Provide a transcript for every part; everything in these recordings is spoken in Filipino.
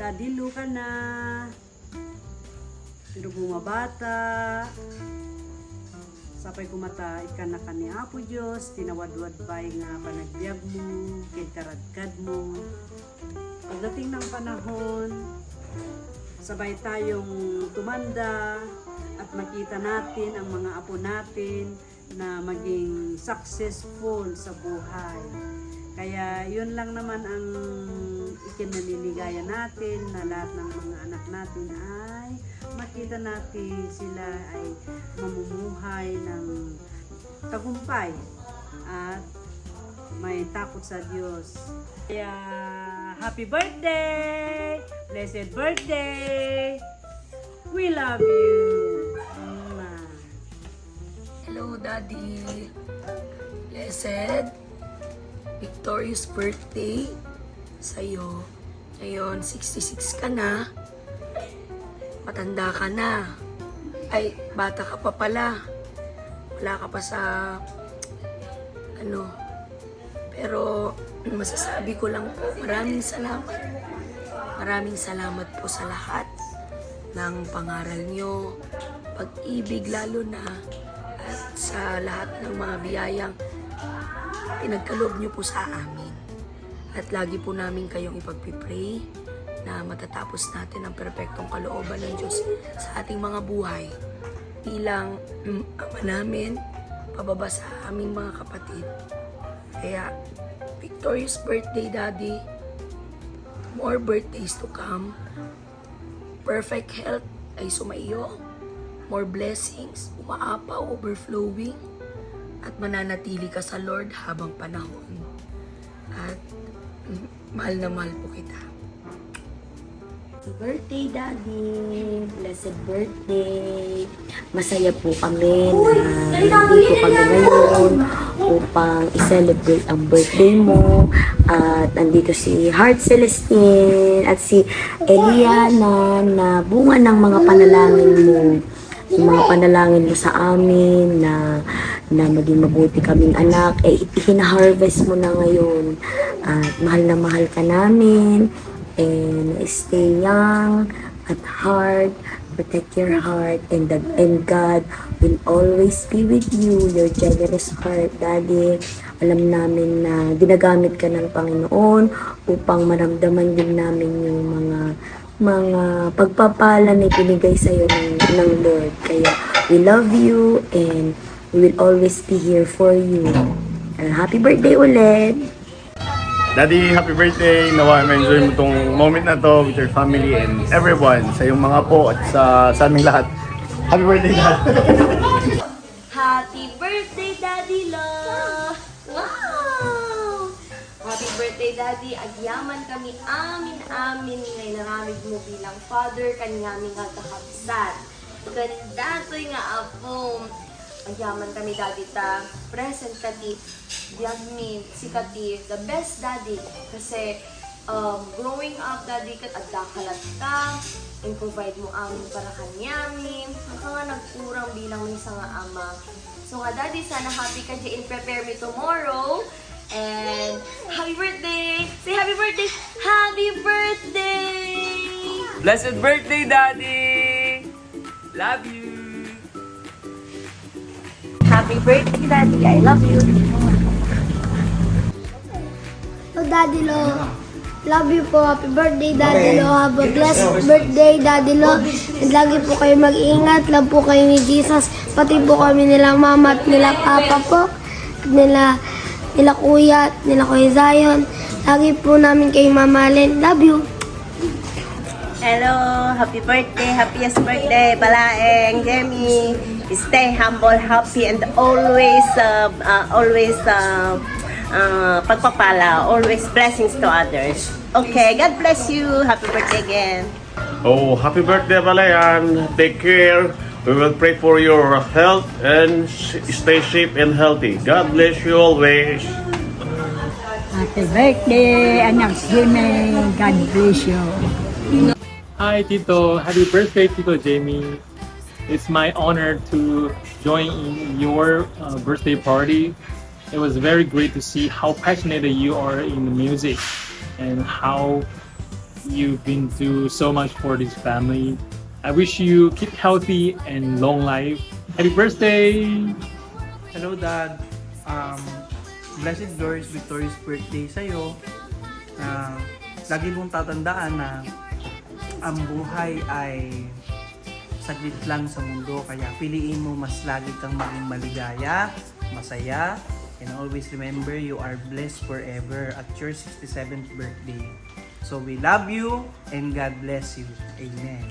Daddy Lu ka na. Pero bumabata. Sapay kumata ikan na kani Apo Diyos, tinawadwad bay nga panagbiag mo, kidkaradkad mo. Pagdating ng panahon, sabay tayong tumanda at makita natin ang mga apo natin na maging successful sa buhay. Kaya yun lang naman ang ikinaniligaya natin na lahat ng mga anak natin ay makita natin sila ay mamumuhay ng tagumpay at may takot sa Diyos. Kaya happy birthday! Blessed birthday! We love you! Hello, Daddy. Blessed, victorious birthday sa'yo. Ngayon, 66 ka na. Matanda ka na. Ay, bata ka pa pala. Wala ka pa sa, Pero, masasabi ko lang po, maraming salamat. Maraming salamat po sa lahat ng pangaral nyo, pag-ibig lalo na, at sa lahat ng mga biyayang pinagkaloob nyo po sa amin. At lagi po namin kayong ipagpipray na matatapos natin ang perpektong kalooban ng Diyos sa ating mga buhay bilang ama namin, pababa sa aming mga kapatid. Kaya, victorious birthday, Daddy. More birthdays to come. Perfect health ay sumaiyo. More blessings, umaapaw, overflowing. At mananatili ka sa Lord habang panahon. At mahal na mahal po kita. Happy birthday, Daddy! Blessed birthday! Masaya po kami na nandito kami ngayon upang i-celebrate ang birthday mo. At nandito si Heart Celestine at si Eliana na bunga ng mga panalangin mo. Yung mga panalangin mo sa amin na maging mabuti kaming anak, hina-harvest mo na ngayon. At mahal na mahal ka namin. And stay young at heart, protect your heart, and God will always be with you, your generous heart, Daddy. Alam namin na ginagamit ka ng Panginoon upang maramdaman din namin yung mga pagpapala na ibinigay sa'yo ng Lord. Kaya we love you and we will always be here for you. Happy birthday ulit! Daddy, happy birthday! Nawa ma-enjoy mo tong moment na to with your family and everyone, sa iyong mga po at sa aming lahat. Happy birthday, Dad! Happy birthday, Daddy Lo! Wow! Happy birthday, Daddy. Agyaman kami amin ngay naramid mo bilang father kaningami nga kakabsat. Ganda to nga apo. Agyaman kami, Daddy, ta present kati diagmin si kati the best, Daddy, kasi growing up, Daddy, kat adakalat ka and provide mo amin para kanyami ka nga nagkurang bilang may isa nga ama. So nga, Daddy, sana happy ka dyan in prepare me tomorrow. And happy birthday! Say happy birthday! Happy birthday! Blessed birthday, Daddy! Love you! Happy birthday, Daddy! I love you! Hello, Daddy Lo. Love you po. Happy birthday, Daddy Lo. Have a blessed birthday, Daddy Lo. And lagi po kayo mag-ingat. Love po kayo ni Jesus. Pati po kami nila mama at nila papa po. Nila kuya at nila kuya Zion. Lagi po namin kayo mamahalin. Love you. Hello, happy birthday, happiest birthday, Balaeng, Jemmy. Stay humble, happy, and always pagpapala, always blessings to others. Okay, God bless you. Happy birthday again. Oh, happy birthday, Balayan! Take care! We will pray for your health and stay safe and healthy. God bless you always! Happy birthday, anak Jimmy. God bless you. Hi, Tito. Happy birthday, Tito Jamie. It's my honor to join in your birthday party. It was very great to see how passionate you are in the music and how You've been through so much for this family. I wish you keep healthy and long life. Happy birthday! Hello, Dad. Blessed Glorious Victorious birthday sa'yo. Lagi mong tatandaan na ang buhay ay saglit lang sa mundo. Kaya piliin mo mas lagi kang maging maligaya, masaya, and always remember you are blessed forever at your 67th birthday. So we love you and God bless you. Amen.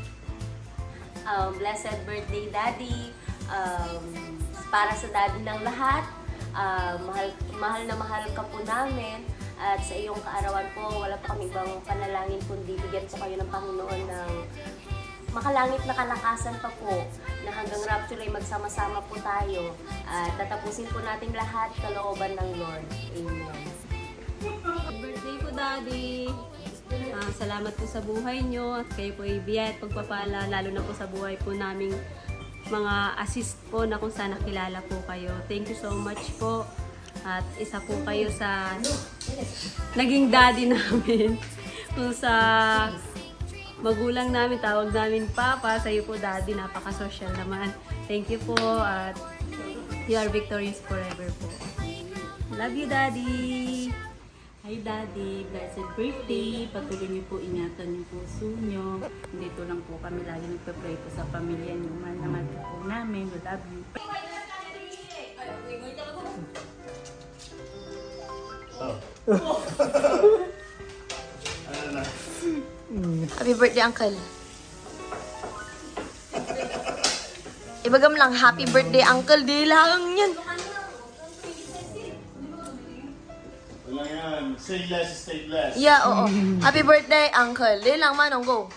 Blessed birthday, Daddy. Para sa Daddy ng lahat, mahal na mahal ka po namin. At sa iyong kaarawan po, wala pa kami ibang panalangin kundi bigyan po kayo ng Panginoon ng makalangit na kalakasan pa po na hanggang rapture ay magsama-sama po tayo at tatapusin po natin lahat kalooban ng Lord. Amen. Happy birthday po, Daddy! Salamat po sa buhay nyo at kayo po ibigay at pagpapala lalo na po sa buhay po naming mga assist po na kung saan nakilala po kayo. Thank you so much po at isa po kayo sa naging daddy namin kung sa magulang namin, tawag namin Papa, sa iyo po Daddy, napaka-social naman. Thank you po at you are victorious forever po. Love you, Daddy! Hi Daddy, blessed birthday. Patuloy niyo po ingatan yung puso niyo. Dito lang po kami lagi nagpe-pray po sa pamilya niyo. Mahal na mahal po namin. We love you. Happy birthday, Uncle. Ibagam lang, happy birthday, Uncle. Di lang yan. Wala yan. Say less, stay blessed. Yeah, oo. Happy birthday, Uncle. Di lang, manong, go.